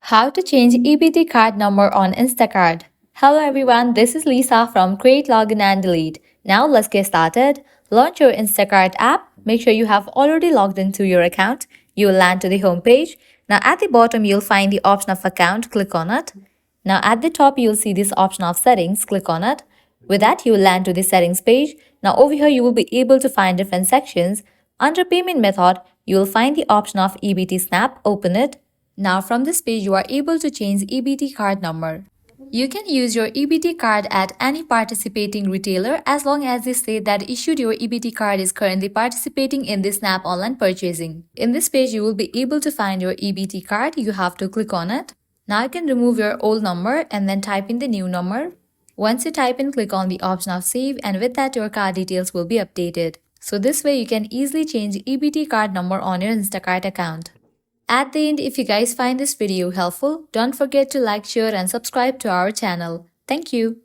How to change EBT card number on Instacart. Hello everyone, this is Lisa from Create, Login and Delete. Now let's get started. Launch your Instacart app. Make sure you have already logged into your account. You will land to the home page. Now at the bottom you'll find the option of account. Click on it. Now at the top you'll see this option of settings. Click on it. With that you will land to the settings page. Now over here you will be able to find different sections. Under payment method you will find the option of EBT Snap. Open it. Now from this page, you are able to change EBT card number. You can use your EBT card at any participating retailer as long as they say that issued your EBT card is currently participating in the Snap online purchasing. In this page, you will be able to find your EBT card. You have to click on it. Now you can remove your old number and then type in the new number. Once you type in, click on the option of save, and with that your card details will be updated. So this way you can easily change EBT card number on your Instacart account. At the end, if you guys find this video helpful, don't forget to like, share and subscribe to our channel. Thank you.